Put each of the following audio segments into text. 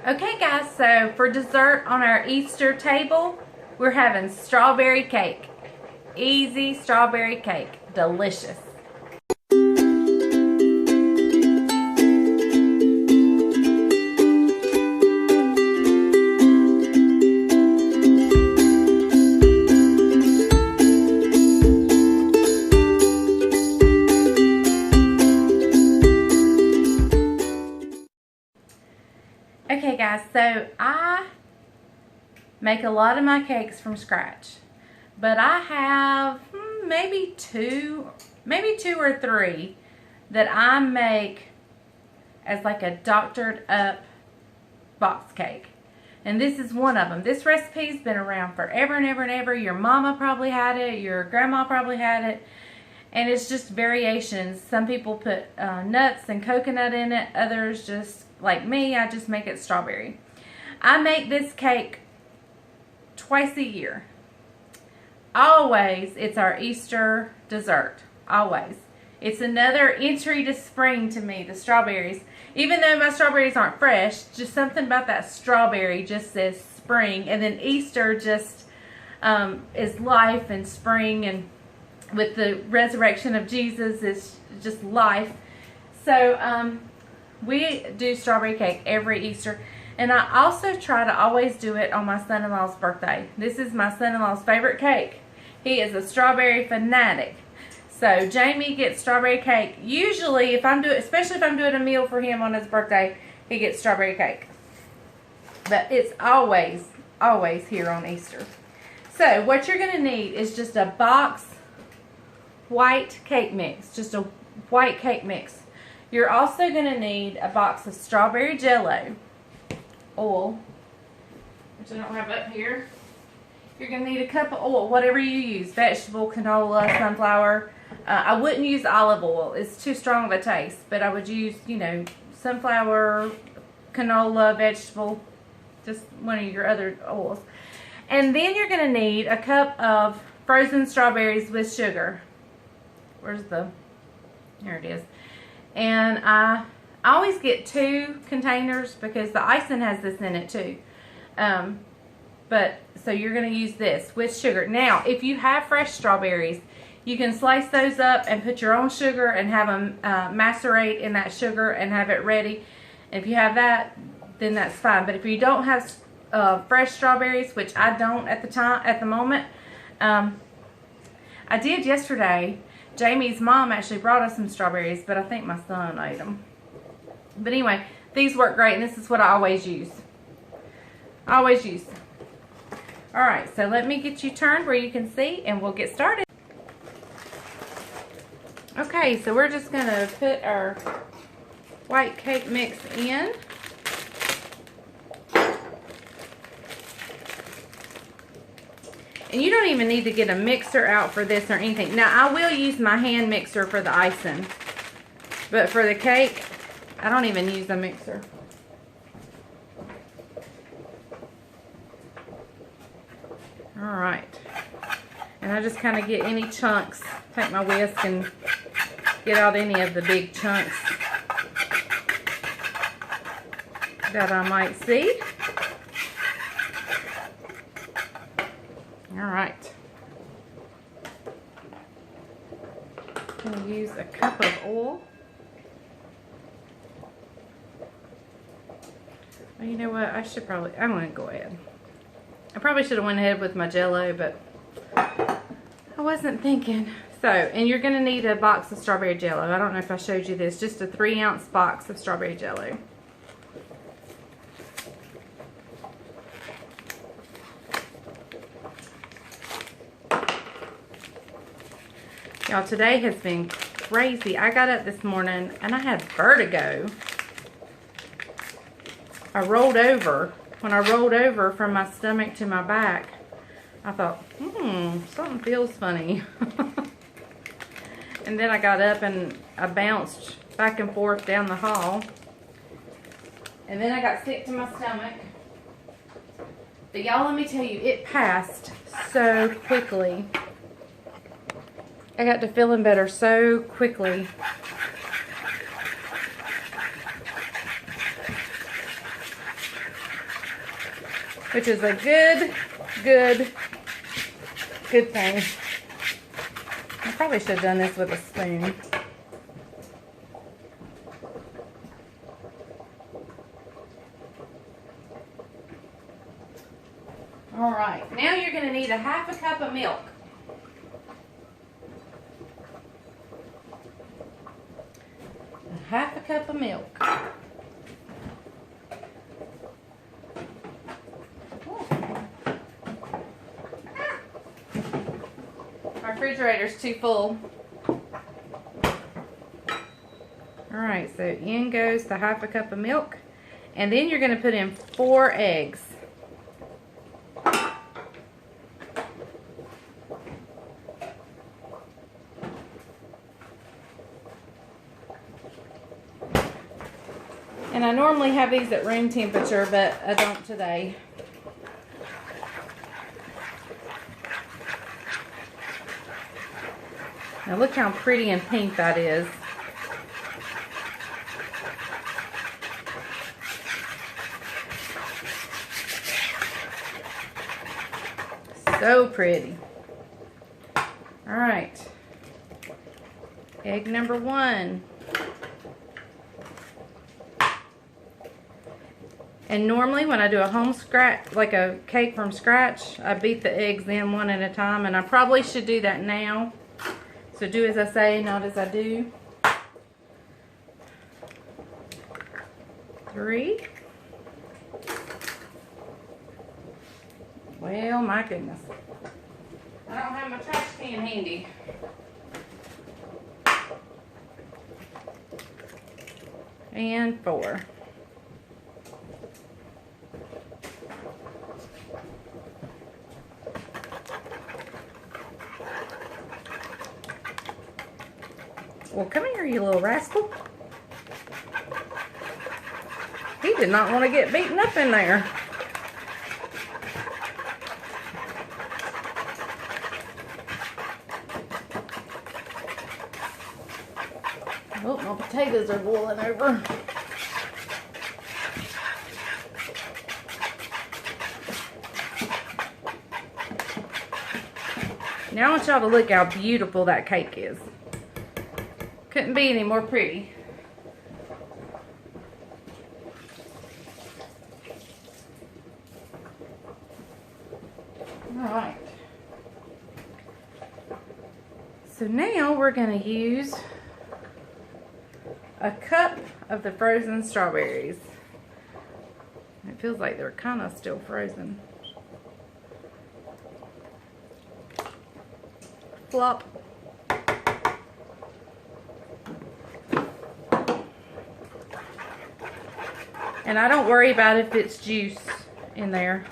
Okay guys, so for dessert on our Easter table, we're having strawberry cake. Easy strawberry cake. Delicious. Okay guys, so I make a lot of my cakes from scratch, but I have maybe two or three that I make as like a doctored up box cake. And this is one of them. This recipe's been around forever and ever and ever. Your mama probably had it, your grandma probably had it. And it's just variations. Some people put nuts and coconut in it. Others just, like me, I just make it strawberry. I make this cake twice a year. Always, it's our Easter dessert. Always. It's another entry to spring to me, the strawberries. Even though my strawberries aren't fresh, just something about that strawberry just says spring. And then Easter just is life and spring, and with the resurrection of Jesus, it's just life. So we do strawberry cake every Easter. And I also try to always do it on my son-in-law's birthday. This is my son-in-law's favorite cake. He is a strawberry fanatic. So Jamie gets strawberry cake. Usually, especially if I'm doing a meal for him on his birthday, he gets strawberry cake. But it's always here on Easter. So what you're going to need is just a box white cake mix. Just a white cake mix. You're also going to need a box of strawberry jello, oil, which I don't have up here. You're going to need a cup of oil, whatever you use, vegetable, canola, sunflower. I wouldn't use olive oil. It's too strong of a taste, but I would use, sunflower, canola, vegetable, just one of your other oils. And then you're going to need a cup of frozen strawberries with sugar. Here it is. And I always get 2 containers because the icing has this in it too. So you're going to use this with sugar. Now, if you have fresh strawberries, you can slice those up and put your own sugar and have them macerate in that sugar and have it ready. If you have that, then that's fine. But if you don't have fresh strawberries, which I don't at the moment, I did yesterday. Jamie's mom actually brought us some strawberries, but I think my son ate them. But anyway, these work great, and this is what I always use. Alright, so let me get you turned where you can see, and we'll get started. Okay, so we're just going to put our white cake mix in. And you don't even need to get a mixer out for this or anything. Now, I will use my hand mixer for the icing. But for the cake, I don't even use a mixer. Alright. And I just kind of get any chunks. Take my whisk and get out any of the big chunks that I might see. Alright. I'm going to use a cup of oil. Well, you know what? I'm going to go ahead. I probably should have went ahead with my Jello, but I wasn't thinking. So, and you're going to need a box of strawberry Jello. I don't know if I showed you this. Just a 3-ounce box of strawberry Jello. Y'all, today has been crazy. I got up this morning and I had vertigo. I rolled over. When I rolled over from my stomach to my back, I thought, something feels funny. And then I got up and I bounced back and forth down the hall. And then I got sick to my stomach. But y'all, let me tell you, it passed so quickly. I got to feeling better so quickly. which is a good thing. I probably should have done this with a spoon. All right, now you're going to need a half a cup of milk. Half a cup of milk. My refrigerator's too full. Alright, so in goes the half a cup of milk. And then you're going to put in 4 eggs. And I normally have these at room temperature, but I don't today. Now look how pretty and pink that is. So pretty. All right. Egg number 1. And normally when I do a home scratch, like a cake from scratch, I beat the eggs in one at a time, and I probably should do that now. So do as I say, not as I do. 3. Well, my goodness. I don't have my trash can handy. And 4. Well, come here, you little rascal. He did not want to get beaten up in there. Oh, my potatoes are boiling over. Now I want y'all to look how beautiful that cake is. Couldn't be any more pretty. All right. So now we're going to use a cup of the frozen strawberries. It feels like they're kind of still frozen. Flop. And I don't worry about if it's juice in there.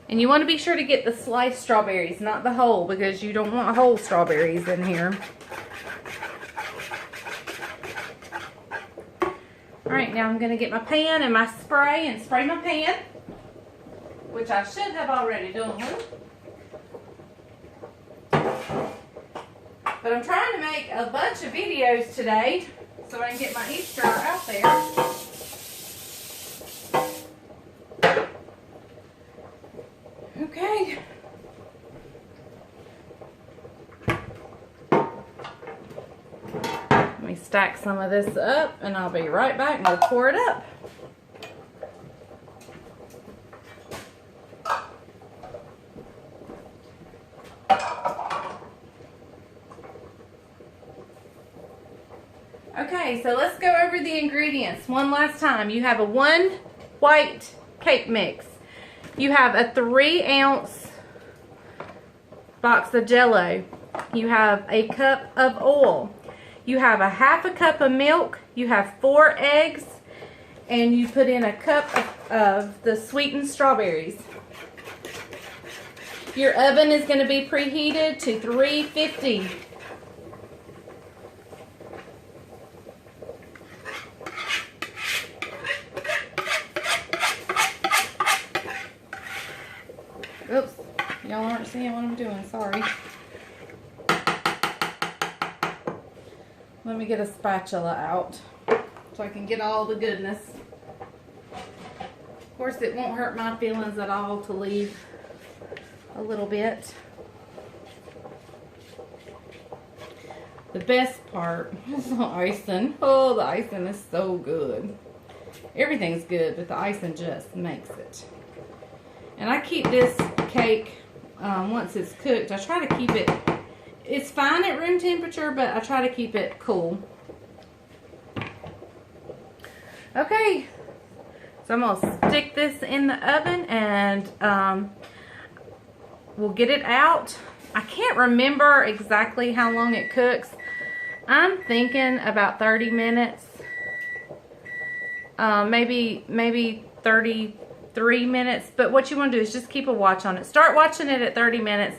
And you want to be sure to get the sliced strawberries, not the whole, because you don't want whole strawberries in here. Alright, now I'm going to get my pan and my spray and spray my pan, which I should have already done. But I'm trying to make a bunch of videos today so I can get my Easter out there. Okay. Let me stack some of this up and I'll be right back and we'll pour it up. Okay, so let's go over the ingredients one last time. You have a 1 white cake mix. You have a 3-ounce box of Jell-O. You have a cup of oil. You have a half a cup of milk. You have 4 eggs. And you put in a cup of the sweetened strawberries. Your oven is going to be preheated to 350. seeing what I'm doing, sorry. Let me get a spatula out so I can get all the goodness. Of course, it won't hurt my feelings at all to leave a little bit. The best part is the icing. Oh, the icing is so good. Everything's good, but the icing just makes it. And I keep this cake, once it's cooked, I try to keep it, it's fine at room temperature, but I try to keep it cool. Okay, so I'm going to stick this in the oven and we'll get it out. I can't remember exactly how long it cooks. I'm thinking about 30 minutes. Maybe 33 minutes. But what you want to do is just keep a watch on it. Start watching it at 30 minutes.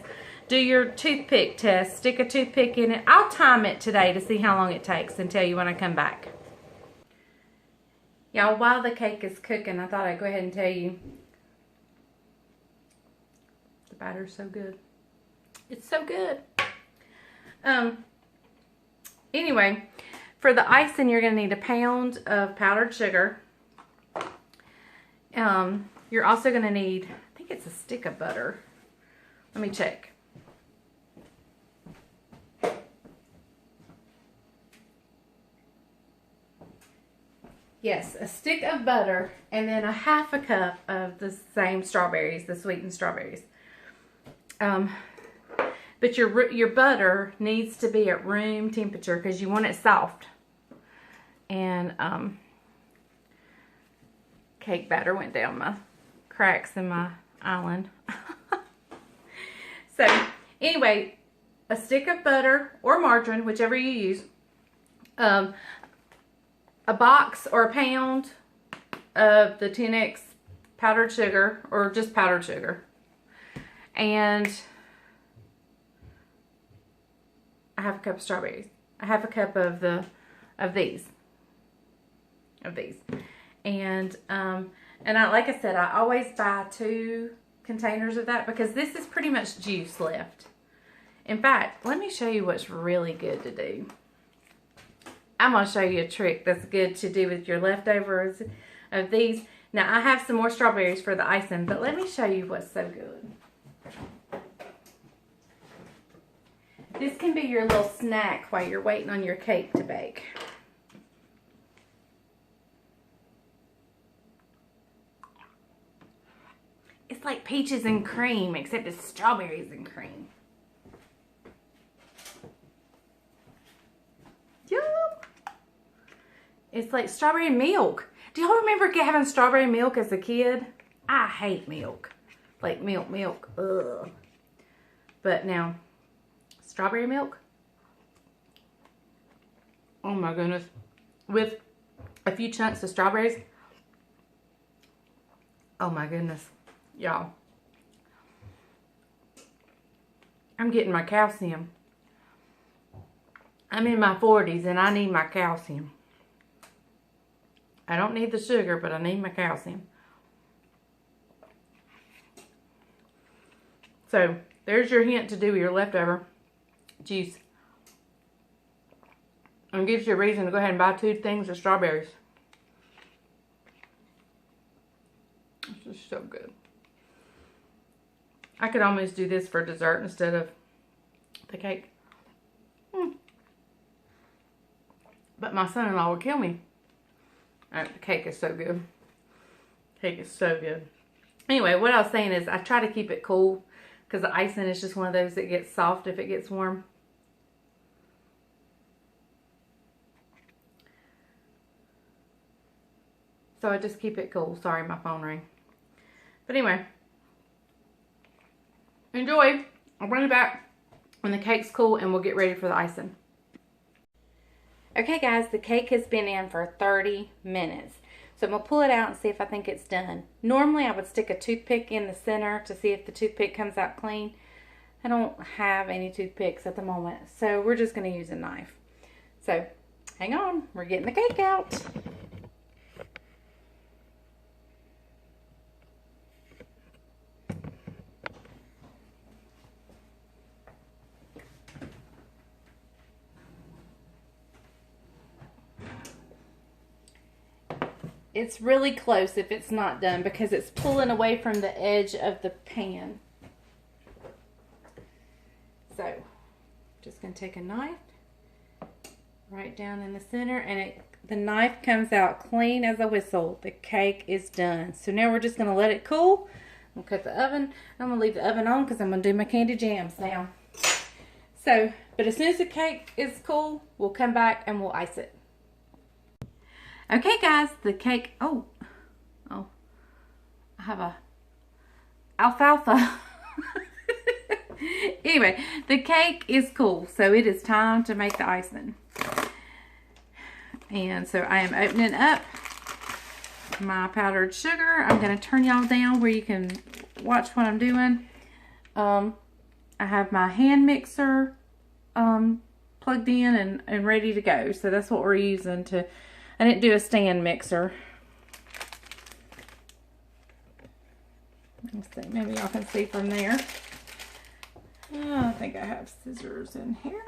Do your toothpick test. Stick a toothpick in it. I'll time it today to see how long it takes and tell you when I come back. Y'all, while the cake is cooking, I thought I'd go ahead and tell you. The batter's so good. It's so good. Anyway, for the icing, you're going to need a pound of powdered sugar. You're also going to need, I think it's a stick of butter. Let me check. Yes, a stick of butter and then a half a cup of the same strawberries, the sweetened strawberries. But your butter needs to be at room temperature because you want it soft. And cake batter went down my cracks in my island. So anyway, a stick of butter or margarine, whichever you use. A box or a pound of the 10X powdered sugar, or just powdered sugar. And a half a cup of strawberries. A half a cup of these. And like I said, I always buy 2 containers of that because this is pretty much juice left. In fact, let me show you what's really good to do. I'm going to show you a trick that's good to do with your leftovers of these. Now, I have some more strawberries for the icing, but let me show you what's so good. This can be your little snack while you're waiting on your cake to bake. It's like peaches and cream, except it's strawberries and cream. Yum! It's like strawberry milk. Do y'all remember having strawberry milk as a kid? I hate milk. Like milk. Ugh. But now, strawberry milk. Oh my goodness. With a few chunks of strawberries. Oh my goodness. Y'all. I'm getting my calcium. I'm in my 40s and I need my calcium. I don't need the sugar, but I need my calcium. So, there's your hint to do with your leftover juice. And gives you a reason to go ahead and buy 2 things of strawberries. This is so good. I could almost do this for dessert instead of the cake. But my son-in-law would kill me. The cake is so good. Cake is so good. Anyway, what I was saying is I try to keep it cool because the icing is just one of those that gets soft if it gets warm. So I just keep it cool. Sorry, my phone rang. But anyway, enjoy. I'll bring it back when the cake's cool and we'll get ready for the icing. Okay guys, the cake has been in for 30 minutes. So I'm going to pull it out and see if I think it's done. Normally I would stick a toothpick in the center to see if the toothpick comes out clean. I don't have any toothpicks at the moment, so we're just going to use a knife. So hang on, we're getting the cake out. it's really close if it's not done because it's pulling away from the edge of the pan. So, just going to take a knife right down in the center, and the knife comes out clean as a whistle. The cake is done. So now we're just going to let it cool. We'll cut the oven. I'm going to leave the oven on because I'm going to do my candy jams now. So, but as soon as the cake is cool, we'll come back and we'll ice it. Okay guys, the cake, oh, I have a alfalfa. Anyway, the cake is cool, so it is time to make the icing. And so I am opening up my powdered sugar. I'm going to turn y'all down where you can watch what I'm doing. I have my hand mixer plugged in and ready to go. So that's what we're using to, I didn't do a stand mixer. Let's see, maybe y'all can see from there. I think I have scissors in here.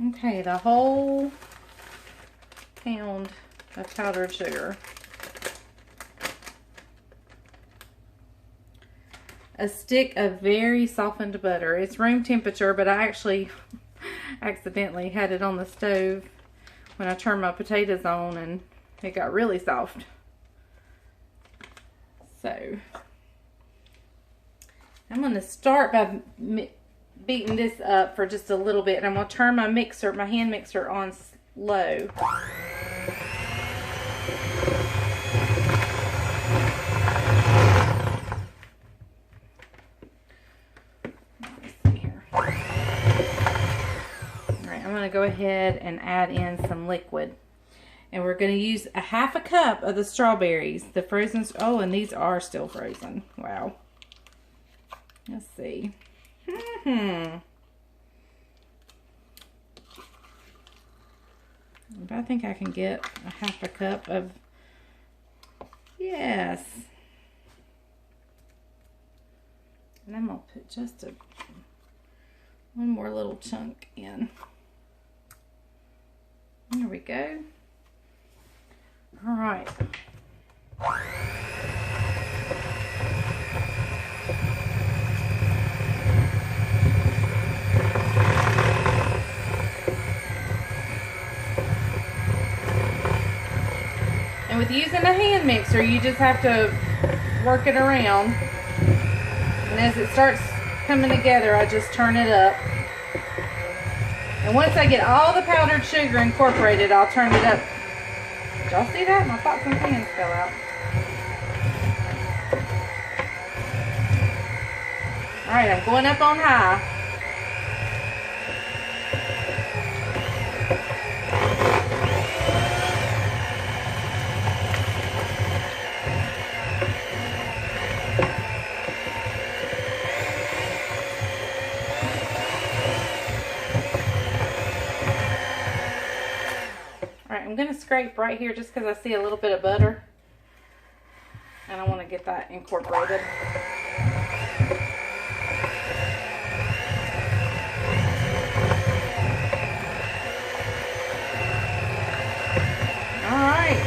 Okay, the whole pound of powdered sugar. A stick of very softened butter. It's room temperature, but I actually accidentally had it on the stove when I turned my potatoes on and it got really soft. So, I'm going to start by beating this up for just a little bit. And I'm going to turn my mixer, my hand mixer, on slow. Let's see here. Alright, I'm going to go ahead and add in some liquid. And we're going to use a half a cup of the strawberries. The frozen, oh, and these are still frozen. Wow. Let's see. I think I can get a half a cup of, yes. And I'm going to put just one more little chunk in. There we go. All right. And with using a hand mixer, you just have to work it around. And as it starts coming together, I just turn it up. And once I get all the powdered sugar incorporated, I'll turn it up. Did y'all see that? My pots and pans fell out. Alright, I'm going up on high. I'm going to scrape right here just because I see a little bit of butter. And I want to get that incorporated. Alright.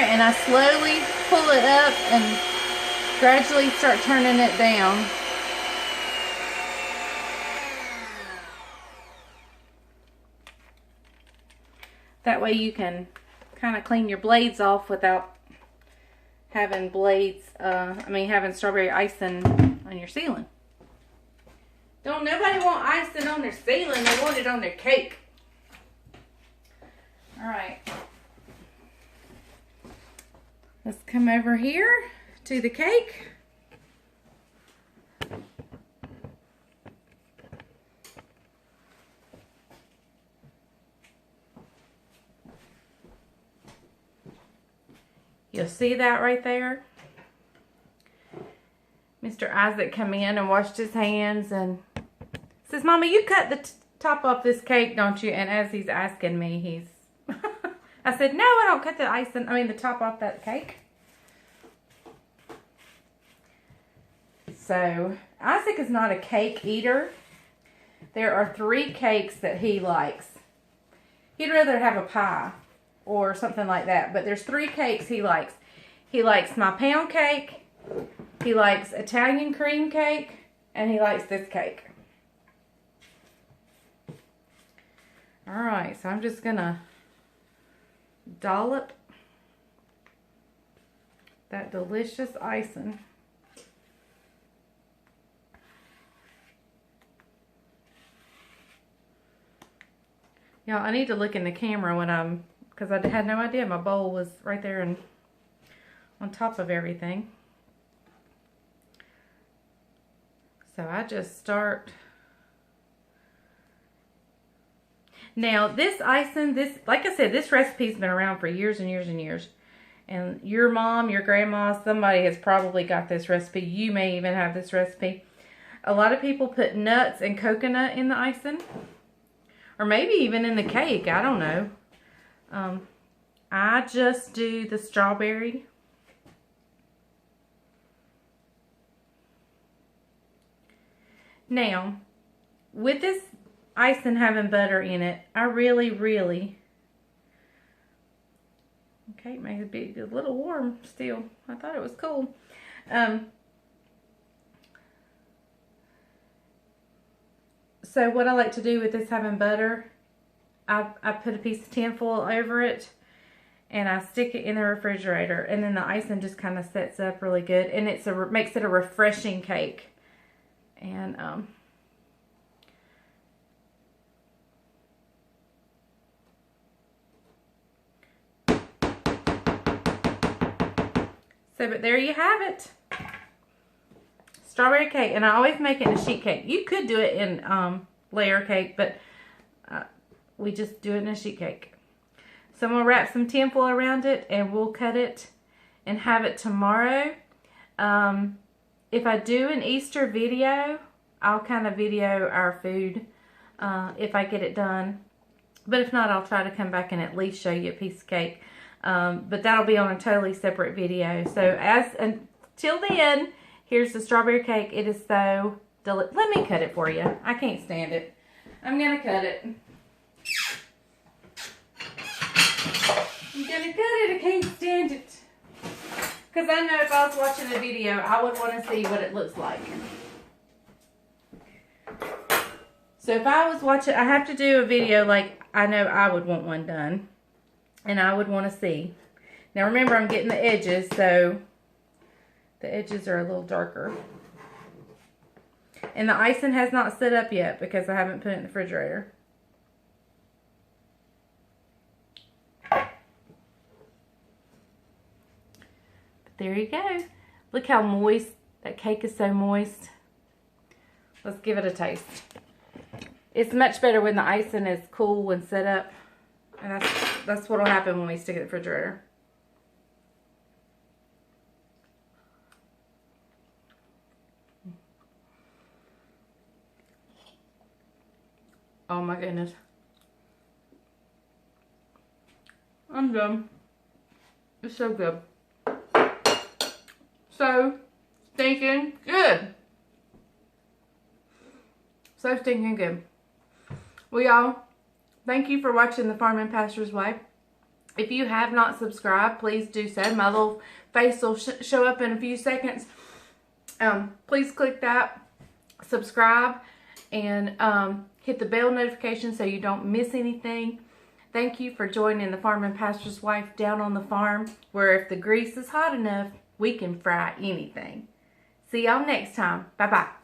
And I slowly pull it up and gradually start turning it down. That way you can kind of clean your blades off without having having strawberry icing on your ceiling. Don't nobody want icing on their ceiling, they want it on their cake. Alright. Let's come over here to the cake. You'll see that right there. Mr. Mr. Isaac come in and washed his hands and says, Mama, you cut the top off this cake, don't you? And as he's asking me, he's... I said, no, I don't cut the top off that cake. So, Isaac is not a cake eater. There are 3 cakes that he likes. He'd rather have a pie or something like that, but there's 3 cakes he likes. He likes my pound cake, he likes Italian cream cake, and he likes this cake. Alright, so I'm just gonna dollop that delicious icing. Y'all, I need to look in the camera when because I had no idea my bowl was right there and on top of everything. So I just start. Now this icing, like I said, this recipe's been around for years and years and years. And your mom, your grandma, somebody has probably got this recipe. You may even have this recipe. A lot of people put nuts and coconut in the icing. Or maybe even in the cake, I don't know. I just do the strawberry. Now, with this icing having butter in it, I really, okay, it may be a little warm still. I thought it was cool. So what I like to do with this having butter, I put a piece of tinfoil over it and I stick it in the refrigerator, and then the icing just kind of sets up really good, and makes it a refreshing cake. And but there you have it. Strawberry cake, and I always make it in a sheet cake. You could do it in layer cake, but we just do it in a sheet cake. So I'm going to wrap some tinfoil around it, and we'll cut it and have it tomorrow. If I do an Easter video, I'll kind of video our food if I get it done. But if not, I'll try to come back and at least show you a piece of cake. But that'll be on a totally separate video. So until then, here's the strawberry cake. It is so delicious. Let me cut it for you. I can't stand it. I'm going to cut it. I'm going to cut it. I can't stand it. Because I know if I was watching a video, I would want to see what it looks like. So if I was watching, I have to do a video like I know I would want one done. And I would want to see. Now remember, I'm getting the edges, so the edges are a little darker. And the icing has not set up yet because I haven't put it in the refrigerator. But there you go. Look how moist. That cake is so moist. Let's give it a taste. It's much better when the icing is cool and set up. And that's what will happen when we stick it in the refrigerator. Oh my goodness. I'm done. It's so good. So stinking good. So stinking good. Well, y'all, thank you for watching The Farm and Pastor's Wife. If you have not subscribed, please do so. My little face will show up in a few seconds. Please click that, subscribe, and hit the bell notification so you don't miss anything. Thank you for joining The Farm and Pastor's Wife down on the farm, where if the grease is hot enough, we can fry anything. See y'all next time. Bye-bye.